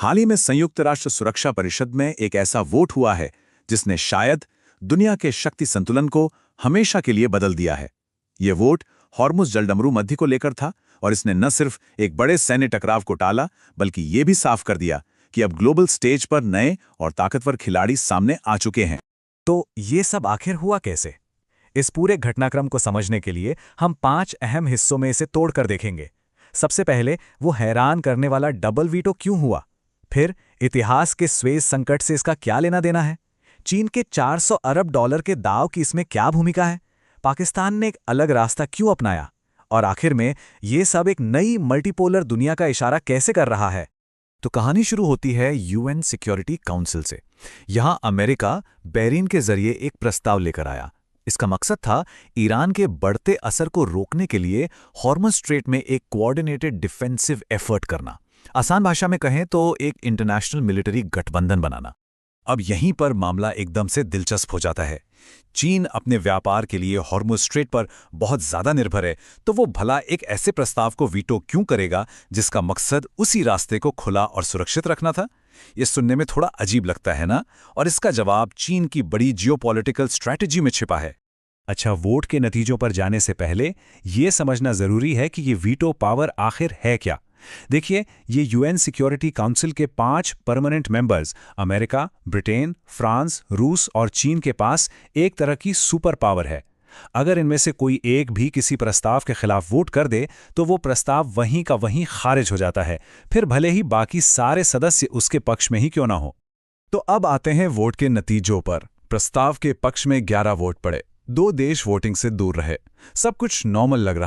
हाल ही में संयुक्त राष्ट्र सुरक्षा परिषद में एक ऐसा वोट हुआ है जिसने शायद दुनिया के शक्ति संतुलन को हमेशा के लिए बदल दिया है। ये वोट हॉर्मुज़ जलडमरू मध्य को लेकर था और इसने न सिर्फ एक बड़े सैन्य टकराव को टाला बल्कि ये भी साफ कर दिया कि अब ग्लोबल स्टेज पर नए और ताकतवर खिलाड़ी सामने आ चुके हैं। तो ये सब आखिर हुआ कैसे? इस पूरे घटनाक्रम को समझने के लिए हम 5 अहम हिस्सों में इसे तोड़कर देखेंगे। सबसे पहले वो हैरान करने वाला डबल वीटो क्यों हुआ, फिर इतिहास के स्वेज संकट से इसका क्या लेना देना है, चीन के 400 अरब डॉलर के दाव की इसमें क्या भूमिका है, पाकिस्तान ने एक अलग रास्ता क्यों अपनाया, और आखिर में ये सब एक नई मल्टीपोलर दुनिया का इशारा कैसे कर रहा है। तो कहानी शुरू होती है यूएन सिक्योरिटी काउंसिल से। यहां अमेरिका बैरिन के जरिए एक प्रस्ताव लेकर आया। इसका मकसद था ईरान के बढ़ते असर को रोकने के लिए हॉर्मुज़ स्ट्रेट में एक कोऑर्डिनेटेड डिफेंसिव एफर्ट करना। आसान भाषा में कहें तो एक इंटरनेशनल मिलिट्री गठबंधन बनाना। अब यहीं पर मामला एकदम से दिलचस्प हो जाता है। चीन अपने व्यापार के लिए हॉर्मुज़ स्ट्रेट पर बहुत ज्यादा निर्भर है, तो वो भला एक ऐसे प्रस्ताव को वीटो क्यों करेगा जिसका मकसद उसी रास्ते को खुला और सुरक्षित रखना था। ये सुनने में थोड़ा अजीब लगता है ना, और इसका जवाब चीन की बड़ी जियोपॉलिटिकल स्ट्रैटेजी में छिपा है। अच्छा, वोट के नतीजों पर जाने से पहले ये समझना जरूरी है कि ये वीटो पावर आखिर है क्या। देखिए, ये यूएन सिक्योरिटी काउंसिल के 5 permanent members America, Britain, France, रूस और चीन के पास एक तरह की सुपर पावर है। अगर इनमें से कोई एक भी किसी प्रस्ताव के खिलाफ वोट कर दे तो वो प्रस्ताव वहीं का वहीं खारिज हो जाता है, फिर भले ही बाकी सारे सदस्य उसके पक्ष में ही क्यों ना हो। तो अब आते हैं वोट के नतीजों पर। प्रस्ताव के पक्ष में 11 वोट पड़े। 2 देश वोटिंग से दूर रहे। सब कुछ नॉर्मल लग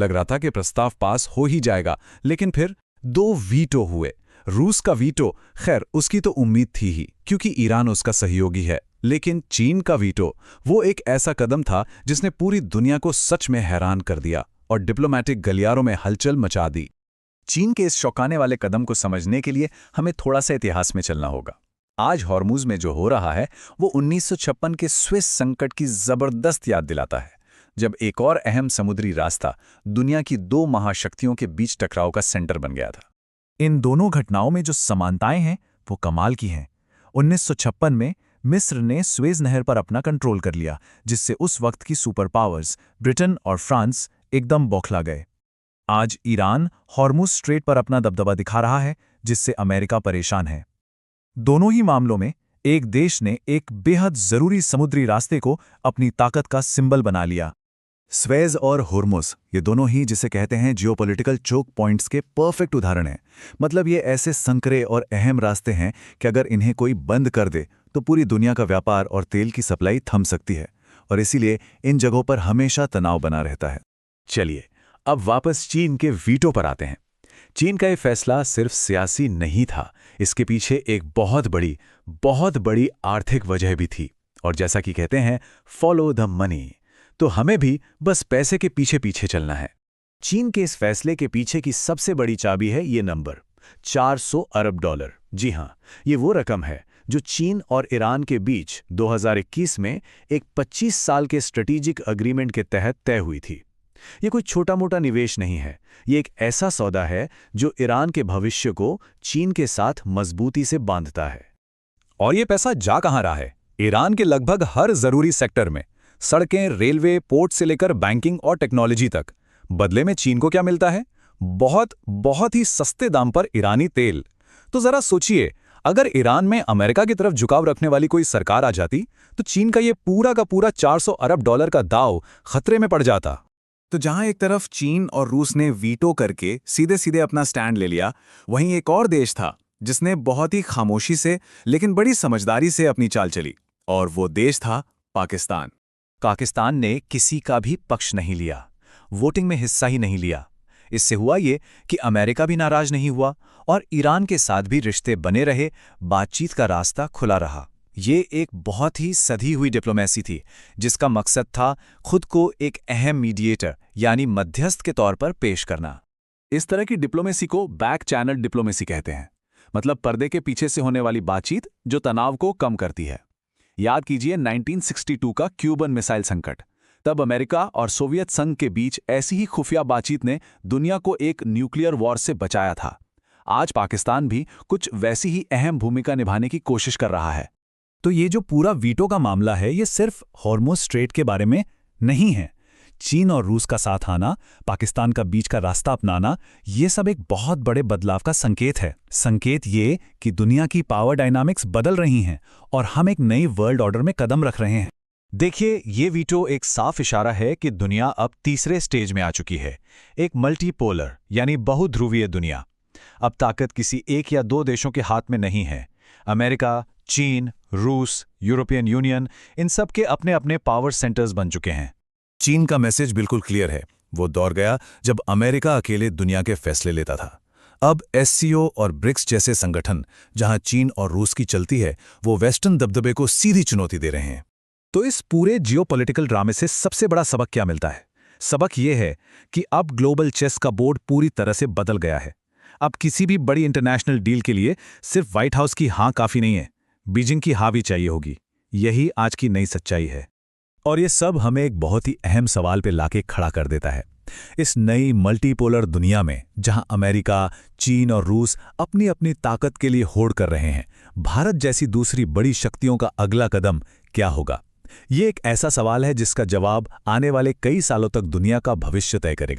रहा था कि प्रस्ताव पास हो ही जाएगा, लेकिन फिर 2 वीटो हुए। रूस का वीटो, खैर उसकी तो उम्मीद थी ही क्योंकि ईरान उसका सहयोगी है, लेकिन चीन का वीटो, वो एक ऐसा कदम था जिसने पूरी दुनिया को सच में हैरान कर दिया और डिप्लोमैटिक गलियारों में हलचल मचा दी। चीन के इस चौंकाने वाले कदम को समझने के लिए हमें थोड़ा सा इतिहास में चलना होगा। आज हॉर्मुज़ में जो हो रहा है वो 1956 के स्विस संकट की जबरदस्त याद दिलाता है, जब एक और अहम समुद्री रास्ता दुनिया की 2 महाशक्तियों के बीच टकराव का सेंटर बन गया था। इन दोनों घटनाओं में जो समानताएं हैं वो कमाल की हैं। 1956 में मिस्र ने स्वेज नहर पर अपना कंट्रोल कर लिया, जिससे उस वक्त की सुपर पावर्स ब्रिटेन और फ्रांस एकदम बौखला गए। आज ईरान हॉर्मुज़ स्ट्रेट पर अपना दबदबा दिखा रहा है, जिससे अमेरिका परेशान है। दोनों ही मामलों में एक देश ने एक बेहद जरूरी समुद्री रास्ते को अपनी ताकत का सिंबल बना लिया। स्वेज और हॉर्मुज़, ये दोनों ही जिसे कहते हैं जियोपॉलिटिकल चोक पॉइंट्स के परफेक्ट उदाहरण हैं। मतलब ये ऐसे संकरे और अहम रास्ते हैं कि अगर इन्हें कोई बंद कर दे तो पूरी दुनिया का व्यापार और तेल की सप्लाई थम सकती है, और इसीलिए इन जगहों पर हमेशा तनाव बना रहता है। चलिए, अब वापस चीन के वीटो पर आते हैं। चीन का ये फैसला सिर्फ सियासी नहीं था, इसके पीछे एक बहुत बड़ी आर्थिक वजह भी थी। और जैसा कि कहते हैं, फॉलो द मनी, तो हमें भी बस पैसे के पीछे पीछे चलना है। चीन के इस फैसले के पीछे की सबसे बड़ी चाबी है ये नंबर, 400 अरब डॉलर। जी हां, ये वो रकम है जो चीन और ईरान के बीच 2021 में एक 25 साल के स्ट्रेटेजिक अग्रीमेंट के तहत तय हुई थी। ये कोई छोटा मोटा निवेश नहीं है, ये एक ऐसा सौदा है जो ईरान के भविष्य को चीन के साथ मजबूती से बांधता है। और ये पैसा जा कहां रहा है? ईरान के लगभग हर जरूरी सेक्टर में, सड़कें, रेलवे, पोर्ट से लेकर बैंकिंग और टेक्नोलॉजी तक। बदले में चीन को क्या मिलता है? बहुत ही सस्ते दाम पर ईरानी तेल। तो जरा सोचिए, अगर ईरान में अमेरिका की तरफ झुकाव रखने वाली कोई सरकार आ जाती तो चीन का ये पूरा का पूरा 400 अरब डॉलर का दाव खतरे में पड़ जाता। तो जहां एक तरफ चीन और रूस ने वीटो करके सीधे सीधे अपना स्टैंड ले लिया, वहीं एक और देश था जिसने बहुत ही खामोशी से लेकिन बड़ी समझदारी से अपनी चाल चली, और वो देश था पाकिस्तान। पाकिस्तान ने किसी का भी पक्ष नहीं लिया, वोटिंग में हिस्सा ही नहीं लिया। इससे हुआ ये कि अमेरिका भी नाराज नहीं हुआ और ईरान के साथ भी रिश्ते बने रहे, बातचीत का रास्ता खुला रहा। ये एक बहुत ही सधी हुई डिप्लोमेसी थी, जिसका मकसद था खुद को एक अहम मीडिएटर यानी मध्यस्थ के तौर पर पेश करना। इस तरह की डिप्लोमेसी को बैक चैनल डिप्लोमेसी कहते हैं, मतलब पर्दे के पीछे से होने वाली बातचीत जो तनाव को कम करती है। याद कीजिए 1962 का क्यूबन मिसाइल संकट। तब अमेरिका और सोवियत संघ के बीच ऐसी ही खुफिया बातचीत ने दुनिया को एक न्यूक्लियर वॉर से बचाया था। आज पाकिस्तान भी कुछ वैसी ही अहम भूमिका निभाने की कोशिश कर रहा है। तो ये जो पूरा वीटो का मामला है, ये सिर्फ हॉर्मुज़ स्ट्रेट के बारे में नहीं है। चीन और रूस का साथ आना, पाकिस्तान का बीच का रास्ता अपनाना, ये सब एक बहुत बड़े बदलाव का संकेत है। संकेत ये कि दुनिया की पावर डायनामिक्स बदल रही हैं और हम एक नई वर्ल्ड ऑर्डर में कदम रख रहे हैं। देखिए, ये वीटो एक साफ इशारा है कि दुनिया अब तीसरे स्टेज में आ चुकी है, एक मल्टीपोलर यानी बहुध्रुवीय दुनिया। अब ताकत किसी एक या दो देशों के हाथ में नहीं है। अमेरिका, चीन, रूस, यूरोपियन यूनियन, इन सब के अपने अपने पावर सेंटर्स बन चुके हैं। चीन का मैसेज बिल्कुल क्लियर है। वो दौर गया जब अमेरिका अकेले दुनिया के फैसले लेता था। अब एससीओ और ब्रिक्स जैसे संगठन, जहां चीन और रूस की चलती है, वो वेस्टर्न दबदबे को सीधी चुनौती दे रहे हैं। तो इस पूरे जियोपॉलिटिकल ड्रामे से सबसे बड़ा सबक क्या मिलता है? सबक ये है कि अब ग्लोबल चेस का बोर्ड पूरी तरह से बदल गया है। अब किसी भी बड़ी इंटरनेशनल डील के लिए सिर्फ व्हाइट हाउस की हाँ काफी नहीं है, बीजिंग की हाँ भी चाहिए होगी। यही आज की नई सच्चाई है। और ये सब हमें एक बहुत ही अहम सवाल पे लाके खड़ा कर देता है। इस नई मल्टीपोलर दुनिया में, जहां अमेरिका, चीन और रूस अपनी अपनी ताकत के लिए होड़ कर रहे हैं, भारत जैसी दूसरी बड़ी शक्तियों का अगला कदम क्या होगा? ये एक ऐसा सवाल है जिसका जवाब आने वाले कई सालों तक दुनिया का भविष्य तय करेगा।